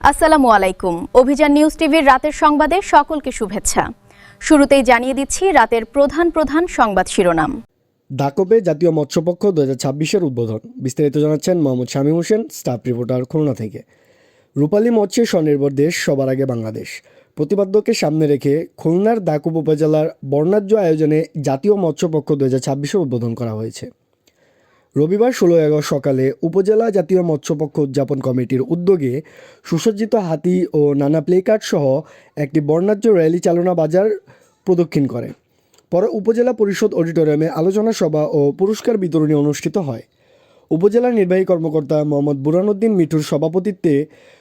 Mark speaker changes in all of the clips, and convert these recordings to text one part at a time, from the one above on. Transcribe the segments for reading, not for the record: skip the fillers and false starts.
Speaker 1: আসসালামু আলাইকুম। অভিযান নিউজ টিভির রাতের সংবাদে সকলকে শুভেচ্ছা। শুরুতেই জানিয়ে দিচ্ছি রাতের প্রধান প্রধান সংবাদ শিরোনাম।
Speaker 2: দাকোপে জাতীয় মৎস্যপক্ষ 2026-এর উদ্বোধন। বিস্তারিত জানাচ্ছেন মোহাম্মদ শামীম হোসেন, স্টাফ রিপোর্টার, খুলনা থেকে। রূপালী মৎস্যে স্বনির্ভর দেশ, সবার আগে বাংলাদেশ প্রতিপাদ্যকে সামনে রেখে খুলনার দাকোপ উপজেলার বর্ণাঢ্য আয়োজনে জাতীয় মৎস্যপক্ষ 2026-এর উদ্বোধন করা হয়েছে। রবিবার 16 আগস্ট সকালে উপজেলা জাতীয় মৎস্যপক্ষ উদযাপন কমিটির উদ্যোগে সুসজ্জিত হাতি ও নানা প্লেকার্ড সহ একটি বর্ণাঢ্য র্যালি চালনা বাজার প্রদক্ষিণ করে। পরে উপজেলা পরিষদ অডিটোরিয়ামে আলোচনা সভা ও পুরস্কার বিতরণী অনুষ্ঠিত হয়। উপজেলা নির্বাহী কর্মকর্তা মোহাম্মদ বুরহানুদ্দিন মিঠুর সভাপতিত্বে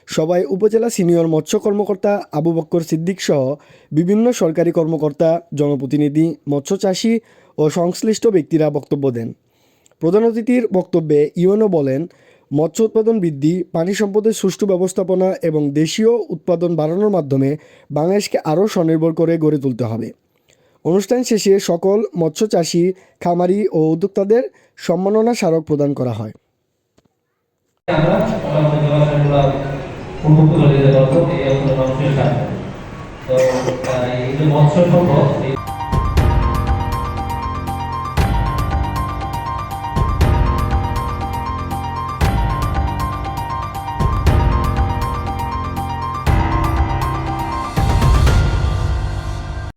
Speaker 2: সভায় উপজেলা সিনিয়র মৎস্য কর্মকর্তা আবু বক্কর সিদ্দিক সহ বিভিন্ন সরকারি কর্মকর্তা, জনপ্রতিনিধি, মৎস্যচাষী ও সংশ্লিষ্ট ব্যক্তিরা বক্তব্য দেন। প্রধান অতিথির বক্তব্যে ইউএনও বলেন, মৎস্য উৎপাদন বৃদ্ধি, পানি সম্পদের সুষ্ঠু ব্যবস্থাপনা এবং দেশীয় উৎপাদন বাড়ানোর মাধ্যমে বাংলাদেশকে আরও স্বনির্ভর করে গড়ে তুলতে হবে। অনুষ্ঠান শেষে সকল মৎস্যচাষী, খামারি ও উদ্যোক্তাদের সম্মাননা স্মারক প্রদান করা হয়।